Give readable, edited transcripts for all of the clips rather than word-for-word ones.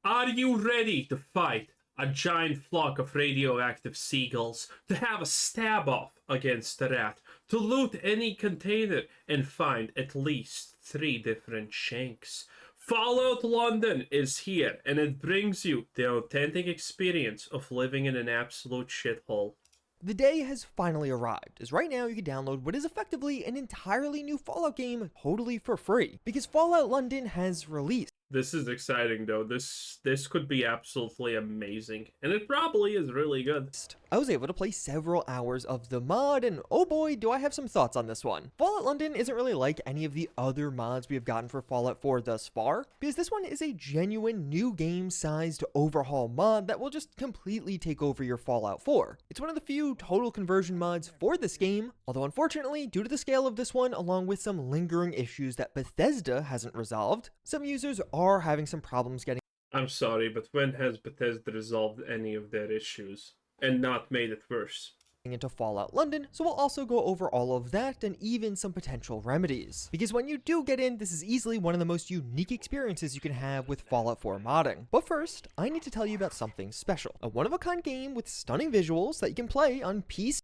Are you ready to fight a giant flock of radioactive seagulls, to have a stab off against a rat, to loot any container and find at least 3 different shanks? Fallout London is here, and it brings you the authentic experience of living in an absolute shithole. The day has finally arrived, as right now you can download what is effectively an entirely new Fallout game totally for free, because Fallout London has released. This is exciting though. This could be absolutely amazing, and it probably is really good. I was able to play several hours of the mod, and oh boy, do I have some thoughts on this one. Fallout London isn't really like any of the other mods we have gotten for Fallout 4 thus far, because this one is a genuine new game-sized overhaul mod that will just completely take over your Fallout 4. It's one of the few total conversion mods for this game, although unfortunately, due to the scale of this one, along with some lingering issues that Bethesda hasn't resolved, some users are having some problems getting. I'm sorry, but when has Bethesda resolved any of their issues and not made it worse? Into Fallout London, so we'll also go over all of that and even some potential remedies. Because when you do get in, this is easily one of the most unique experiences you can have with Fallout 4 modding. But first, I need to tell you about something special. A one-of-a-kind game with stunning visuals that you can play on PC.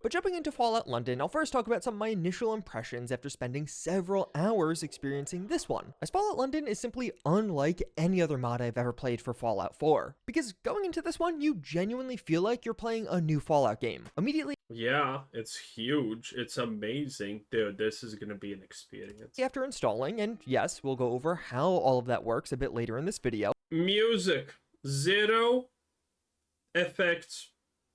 But jumping into Fallout London, I'll first talk about some of my initial impressions after spending several hours experiencing this one, as Fallout London is simply unlike any other mod I've ever played for Fallout 4. Because going into this one, you genuinely feel like you're playing a new Fallout game. Immediately Yeah, it's huge. It's amazing. Dude, this is gonna be an experience. after installing, and yes, we'll go over how all of that works a bit later in this video. Music, 0. Effects,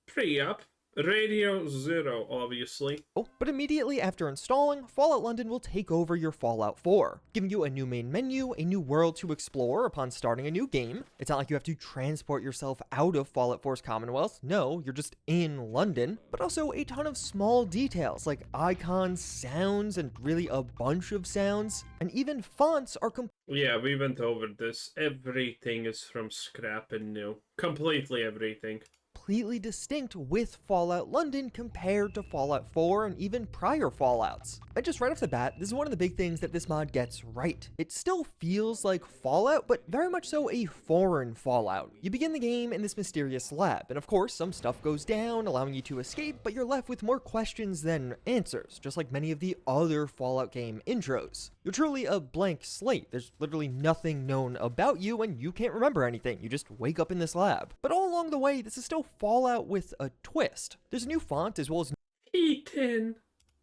pre-up. Radio, 0, obviously. Oh, but immediately after installing, Fallout London will take over your Fallout 4, giving you a new main menu, a new world to explore upon starting a new game. It's not like you have to transport yourself out of Fallout 4's Commonwealth. No, you're just in London, but also a ton of small details like icons, sounds, and really a bunch of sounds, and even fonts are Yeah, we went over this. Everything is from scrap and new. Completely everything. completely distinct with Fallout London compared to Fallout 4 and even prior Fallouts. And just right off the bat, this is one of the big things that this mod gets right. It still feels like Fallout, but very much so a foreign Fallout. You begin the game in this mysterious lab, and of course, some stuff goes down, allowing you to escape, but you're left with more questions than answers, just like many of the other Fallout game intros. You're truly a blank slate. There's literally nothing known about you, and you can't remember anything. You just wake up in this lab. But all along the way, this is still Fallout with a twist. There's a new font as well as Ethan.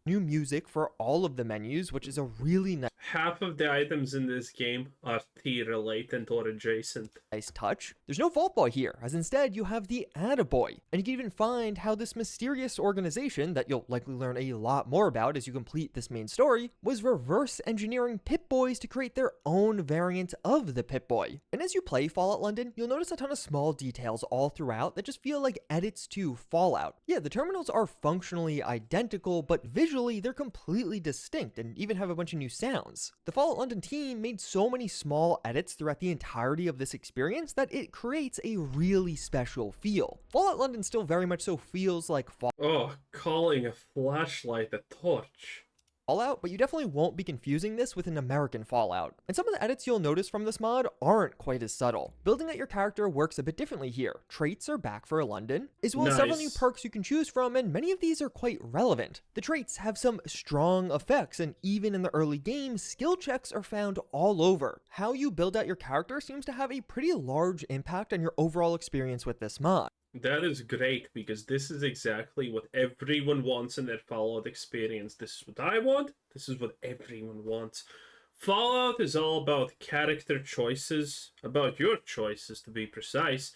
new music for all of the menus, which is a really Half of the items in this game are T-related or adjacent. nice touch. There's no Vault Boy here, as instead you have the Attaboy, and you can even find how this mysterious organization that you'll likely learn a lot more about as you complete this main story was reverse engineering Pip-Boys to create their own variant of the Pip-Boy. And as you play Fallout London, you'll notice a ton of small details all throughout that just feel like edits to Fallout. Yeah, the terminals are functionally identical, but visually they're completely distinct and even have a bunch of new sounds. The Fallout London team made so many small edits throughout the entirety of this experience that it creates a really special feel. Fallout London still very much so feels like Oh, calling a flashlight a torch. Fallout, but you definitely won't be confusing this with an American Fallout. And some of the edits you'll notice from this mod aren't quite as subtle. Building out your character works a bit differently here. Traits are back for London, as well as several new Nice. perks you can choose from, and many of these are quite relevant. The traits have some strong effects, and even in the early game, skill checks are found all over. How you build out your character seems to have a pretty large impact on your overall experience with this mod. That is great, because this is exactly what everyone wants in their Fallout experience. This is what I want. This is what everyone wants. Fallout is all about character choices, about your choices to be precise,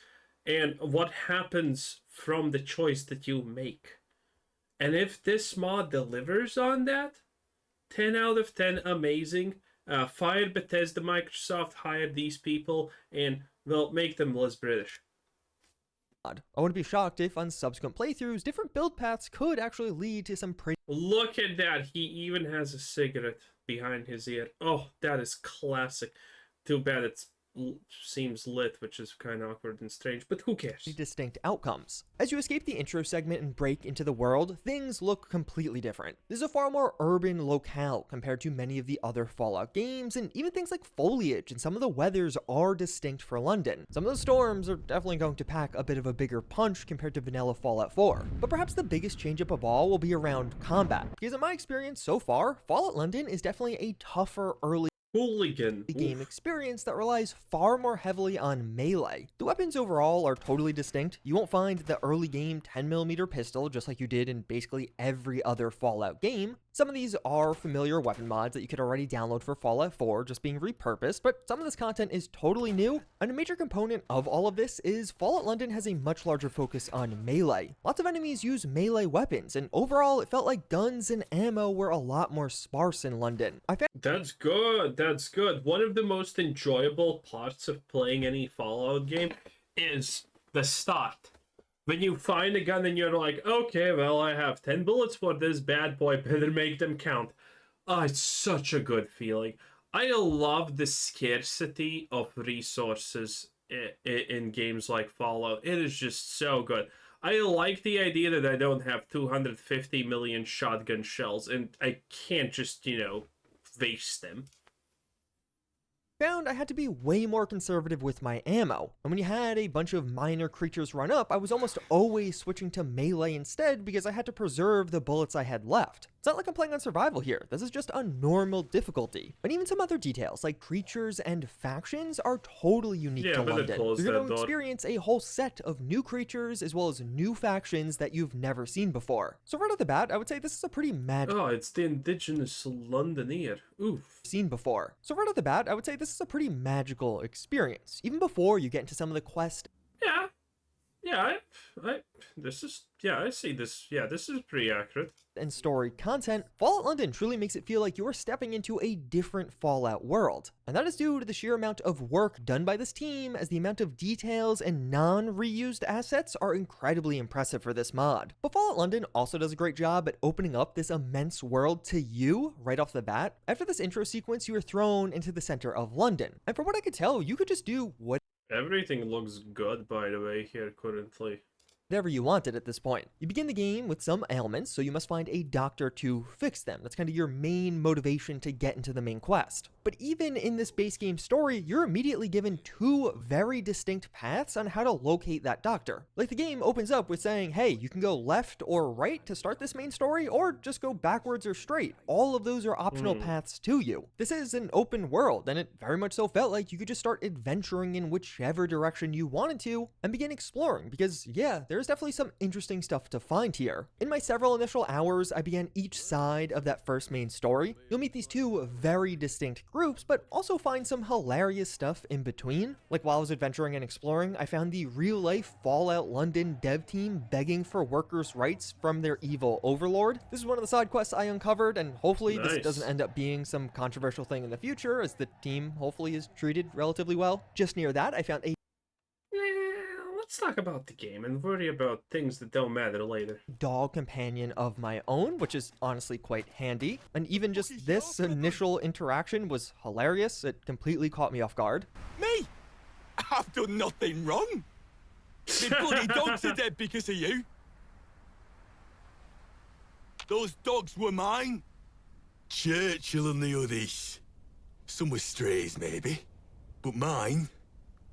and what happens from the choice that you make. And if this mod delivers on that, 10 out of 10, amazing. Fire Bethesda, Microsoft, hire these people, and they'll make them less British. I wouldn't be shocked if on subsequent playthroughs, different build paths could actually lead to some pretty Look at that. He even has a cigarette behind his ear. Oh, that is classic. Too bad it's seems lit, which is kind of awkward and strange, but who cares? Distinct outcomes. As you escape the intro segment and break into the world, things look completely different. This is a far more urban locale compared to many of the other Fallout games, and even things like foliage and some of the weathers are distinct for London. Some of the storms are definitely going to pack a bit of a bigger punch compared to vanilla Fallout 4. But perhaps the biggest change up of all will be around combat, because in my experience so far, Fallout London is definitely a tougher early Hooligan game experience that relies far more heavily on melee. The weapons overall are totally distinct. You won't find the early game 10mm pistol just like you did in basically every other Fallout game. Some of these are familiar weapon mods that you could already download for Fallout 4 just being repurposed, but some of this content is totally new, and a major component of all of this is Fallout London has a much larger focus on melee. Lots of enemies use melee weapons, and overall it felt like guns and ammo were a lot more sparse in London. That's good, that's good. One of the most enjoyable parts of playing any Fallout game is the start. When you find a gun and you're like, okay, well, I have 10 bullets for this bad boy, better make them count. Oh, it's such a good feeling. I love the scarcity of resources in games like Fallout. It is just so good. I like the idea that I don't have 250 million shotgun shells and I can't just, waste them. Found I had to be way more conservative with my ammo, and when you had a bunch of minor creatures run up, I was almost always switching to melee instead because I had to preserve the bullets I had left. It's not like I'm playing on survival here, this is just a normal difficulty. And even some other details, like creatures and factions, are totally unique to London. You're going to experience a whole set of new creatures as well as new factions that you've never seen before. So right off the bat, I would say this is a pretty magical... Oh, it's the indigenous Londoner. Oof. Seen before. So right off the bat, I would say this is a pretty magical experience, even before you get into some of the quest. I see this. Yeah, this is pretty accurate. And story content, Fallout London truly makes it feel like you're stepping into a different Fallout world. And that is due to the sheer amount of work done by this team, as the amount of details and non-reused assets are incredibly impressive for this mod. But Fallout London also does a great job at opening up this immense world to you right off the bat. After this intro sequence, you are thrown into the center of London. And from what I could tell, you could just do everything looks good, by the way, here currently. Whatever you wanted at this point. You begin the game with some ailments, so you must find a doctor to fix them. That's kind of your main motivation to get into the main quest. But even in this base game story, you're immediately given two very distinct paths on how to locate that doctor. Like the game opens up with saying, hey, you can go left or right to start this main story, or just go backwards or straight. All of those are optional paths to you. This is an open world, and it very much so felt like you could just start adventuring in whichever direction you wanted to and begin exploring, because yeah, there's definitely some interesting stuff to find here. In my several initial hours, I began each side of that first main story. You'll meet these two very distinct groups, but also find some hilarious stuff in between. Like while I was adventuring and exploring, I found the real-life Fallout London dev team begging for workers' rights from their evil overlord. This is one of the side quests I uncovered, and hopefully this doesn't end up being some controversial thing in the future, as the team hopefully is treated relatively well. Just near that, I found a Let's talk about the game and worry about things that don't matter later. Dog companion of my own, which is honestly quite handy. And even just this initial interaction was hilarious. It completely caught me off guard. Me? I've done nothing wrong. The bloody dogs are dead because of you. Those dogs were mine. Churchill and the others. Some were strays, maybe. But mine,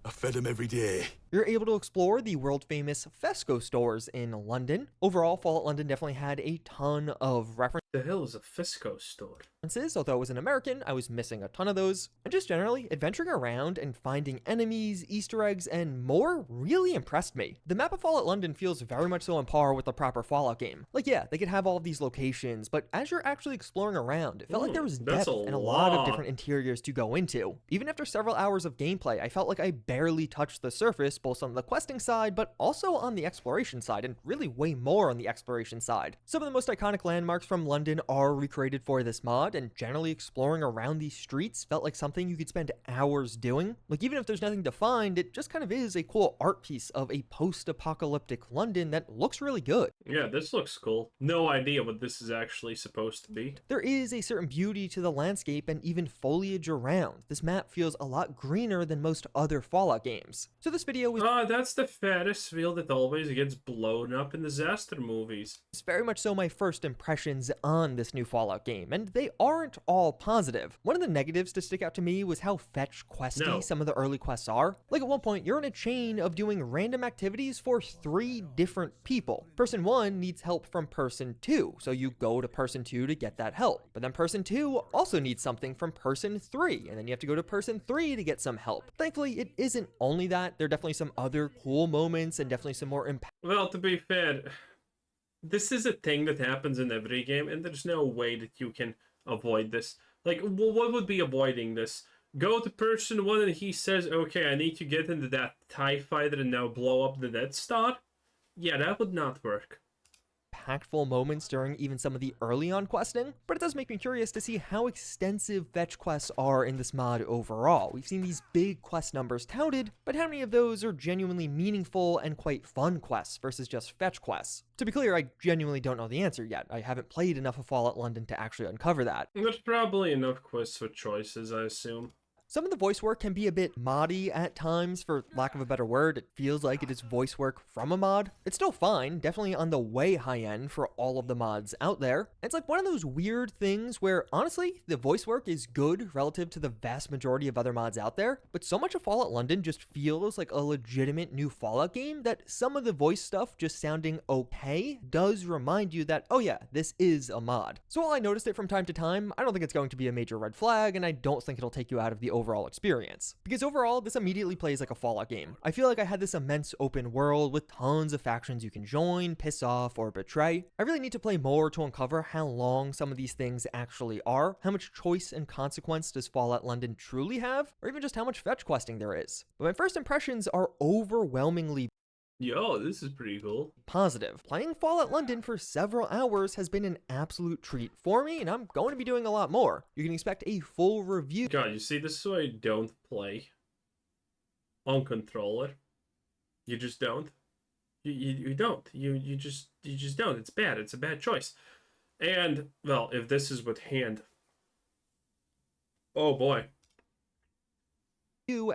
I fed them every day. You're able to explore the world-famous Fesco stores in London. Overall, Fallout London definitely had a ton of references. The hell is a Fisco store? Although I was an American, I was missing a ton of those. And just generally, adventuring around and finding enemies, Easter eggs, and more really impressed me. The map of Fallout London feels very much so on par with the proper Fallout game. Like yeah, they could have all of these locations, but as you're actually exploring around, it felt like there was depth and a lot of different interiors to go into. Even after several hours of gameplay, I felt like I barely touched the surface, both on the questing side, but also on the exploration side, and really way more on the exploration side. Some of the most iconic landmarks from London are recreated for this mod. mod, and generally exploring around these streets felt like something you could spend hours doing. Like, even if there's nothing to find, it just kind of is a cool art piece of a post-apocalyptic London that looks really good. Yeah, this looks cool. No idea what this is actually supposed to be. There is a certain beauty to the landscape and even foliage around. This map feels a lot greener than most other Fallout games. So this video was That's the Ferris wheel that always gets blown up in disaster movies. very much so my first impressions on this new Fallout game, and they aren't all positive. One of the negatives to stick out to me was how fetch questy some of the early quests are. Like, at one point, you're in a chain of doing random activities for 3 different people. Person 1 needs help from person 2, so you go to person 2 to get that help. But then person 2 also needs something from person 3, and then you have to go to person 3 to get some help. Thankfully, it isn't only that. There are definitely some other cool moments and definitely some more impact. Well, to be fair, this is a thing that happens in every game, and there's no way that you can avoid this. Like, what would be avoiding this? Go to person 1 and he says, okay, I need to get into that TIE fighter and now blow up the Death Star? Yeah, that would not work. Impactful moments during even some of the early on questing, but it does make me curious to see how extensive fetch quests are in this mod overall. We've seen these big quest numbers touted, but how many of those are genuinely meaningful and quite fun quests versus just fetch quests? To be clear, I genuinely don't know the answer yet. I haven't played enough of Fallout London to actually uncover that. There's probably enough quests with choices, I assume. Some of the voice work can be a bit moddy at times, for lack of a better word. It feels like it is voice work from a mod. It's still fine, definitely on the way high end for all of the mods out there. It's like one of those weird things where, honestly, the voice work is good relative to the vast majority of other mods out there, but so much of Fallout London just feels like a legitimate new Fallout game that some of the voice stuff just sounding okay does remind you that, oh yeah, this is a mod. So while I noticed it from time to time, I don't think it's going to be a major red flag, and I don't think it'll take you out of the overall experience. Because overall, this immediately plays like a Fallout game. I feel like I had this immense open world with tons of factions you can join, piss off, or betray. I really need to play more to uncover how long some of these things actually are, how much choice and consequence does Fallout London truly have, or even just how much fetch questing there is. But my first impressions are overwhelmingly Yo, this is pretty cool. positive. Playing Fallout London for several hours has been an absolute treat for me, and I'm going to be doing a lot more. You can expect a full review. God, you see, this is why I don't play on controller. You just don't. You don't. You just don't. It's bad. It's a bad choice. And, well, if this is with hand. Oh boy.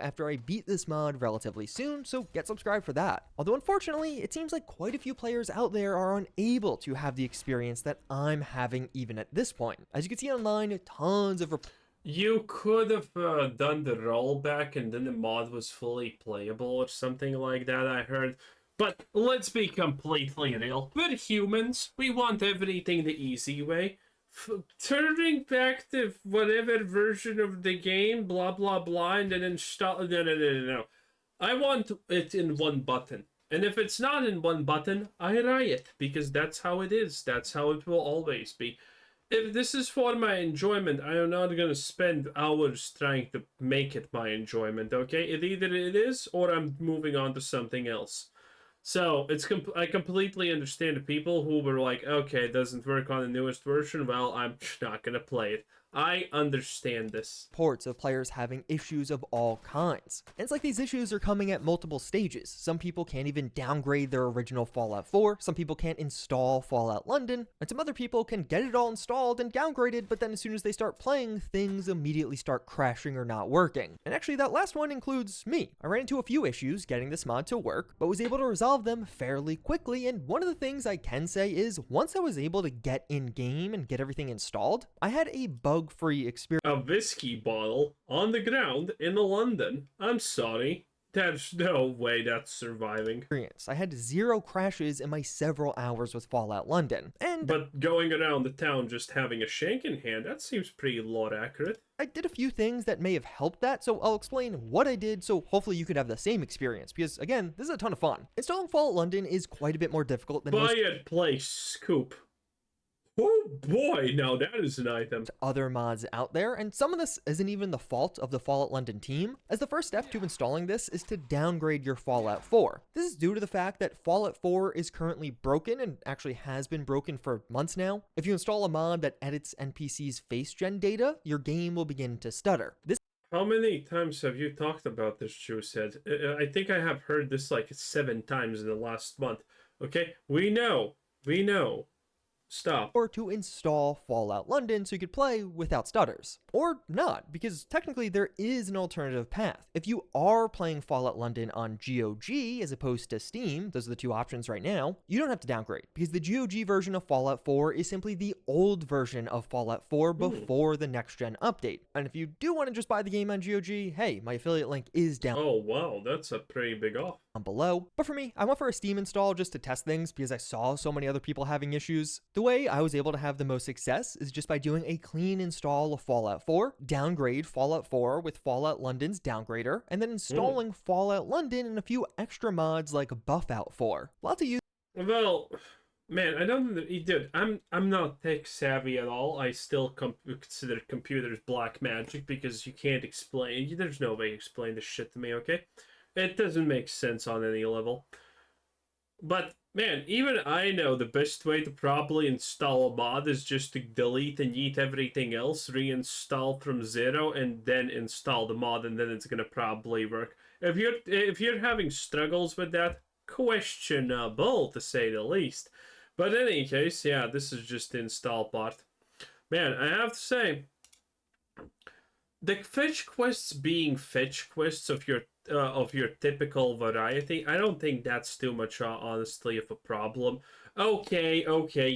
After I beat this mod relatively soon, so get subscribed for that. Although unfortunately, it seems like quite a few players out there are unable to have the experience that I'm having even at this point. As you can see online, tons of You could have done the rollback and then the mod was fully playable or something like that, I heard. But let's be completely real. We're humans. We want everything the easy way. Turning back to whatever version of the game, blah blah blah, and then install. No. I want it in one button. And if it's not in one button, I riot, because that's how it is. That's how it will always be. If this is for my enjoyment, I am not gonna spend hours trying to make it my enjoyment, okay? Either it is, or I'm moving on to something else. So, I completely understand the people who were like, okay, it doesn't work on the newest version, well, I'm not gonna play it. I understand this. reports of players having issues of all kinds. And it's like these issues are coming at multiple stages. Some people can't even downgrade their original Fallout 4, some people can't install Fallout London, and some other people can get it all installed and downgraded, but then as soon as they start playing, things immediately start crashing or not working. And actually, that last one includes me. I ran into a few issues getting this mod to work, but was able to resolve them fairly quickly, and one of the things I can say is, once I was able to get in-game and get everything installed, I had a bug-free experience. A whiskey bottle on the ground in London. I'm sorry. There's no way that's surviving. I had 0 crashes in my several hours with Fallout London, and But going around the town just having a shank in hand, that seems pretty lore accurate. I did a few things that may have helped that, so I'll explain what I did so hopefully you could have the same experience, because again, this is a ton of fun. Installing Fallout London is quite a bit more difficult than Buy it, play, scoop. Oh boy, now that is an item. Other mods out there, and some of this isn't even the fault of the Fallout London team, as the first step to installing this is to downgrade your Fallout 4. This is due to the fact that Fallout 4 is currently broken and actually has been broken for months now. If you install a mod that edits NPCs' face gen data, your game will begin to stutter. This How many times have you talked about this, Juicehead? I think I have heard this like 7 times in the last month. Okay, we know. Stop. or to install Fallout London so you could play without stutters. Or not, because technically there is an alternative path. If you are playing Fallout London on GOG as opposed to Steam, those are the two options right now, you don't have to downgrade, because the GOG version of Fallout 4 is simply the old version of Fallout 4 before the next gen update. And if you do want to just buy the game on GOG, hey, my affiliate link is down Oh wow, that's a pretty big off. below. But for me, I went for a Steam install just to test things because I saw so many other people having issues. The way I was able to have the most success is just by doing a clean install of Fallout 4, downgrade Fallout 4 with Fallout London's downgrader, and then installing Fallout London and a few extra mods like Buffout 4. Lots of use. Well, man, I don't, dude. I'm not tech savvy at all. I still consider computers black magic because you can't explain. There's no way to explain this shit to me. Okay, it doesn't make sense on any level. But man, even I know the best way to properly install a mod is just to delete and yeet everything else, reinstall from zero, and then install the mod, and then it's gonna probably work. If you're having struggles with that, questionable to say the least. But in any case, yeah, this is just the install part. Man, I have to say, the fetch quests being fetch quests of your typical variety, I don't think that's too much honestly of a problem. Okay,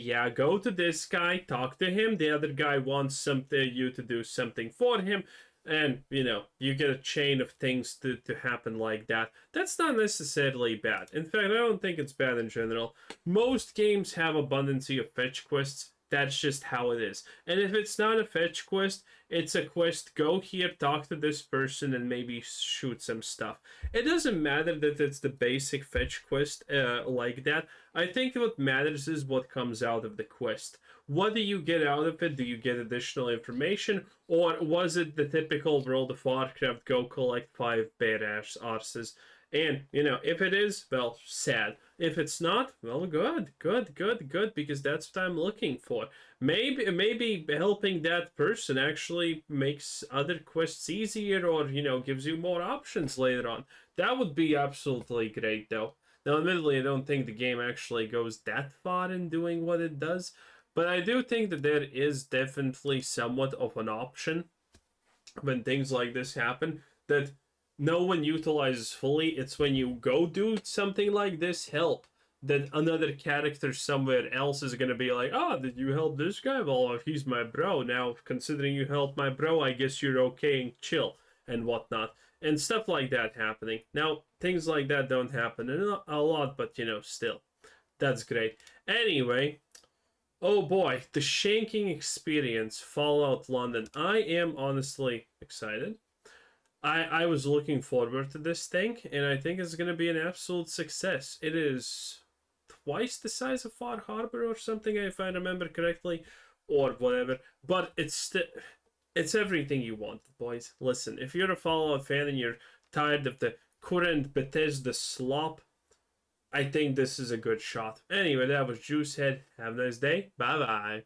yeah, go to this guy, talk to him. The other guy wants something you to do something for him, and you get a chain of things to happen like that. That's not necessarily bad. In fact, I don't think it's bad in general. Most games have abundancy of fetch quests. That's just how it is. And if it's not a fetch quest, it's a quest, go here, talk to this person, and maybe shoot some stuff. It doesn't matter that it's the basic fetch quest like that. I think what matters is what comes out of the quest. What do you get out of it? Do you get additional information? Or was it the typical World of Warcraft, go collect 5 bear arses? And, if it is, well, sad. If it's not, well, good, because that's what I'm looking for. Maybe helping that person actually makes other quests easier, or, gives you more options later on. That would be absolutely great, though. Now, admittedly, I don't think the game actually goes that far in doing what it does, but I do think that there is definitely somewhat of an option when things like this happen that no one utilizes fully. It's when you go do something like this, help, that another character somewhere else is going to be like, oh, did you help this guy? Well, he's my bro. Now, considering you helped my bro, I guess you're okay and chill and whatnot. And stuff like that happening. Now, things like that don't happen a lot, but, still. That's great. Anyway, oh boy, the shanking experience, Fallout London. I am honestly excited. I was looking forward to this thing, and I think it's going to be an absolute success. It is twice the size of Far Harbor or something, if I remember correctly, or whatever. But it's everything you want, boys. Listen, if you're a Fallout fan and you're tired of the current Bethesda slop, I think this is a good shot. Anyway, that was Juicehead. Have a nice day. Bye-bye.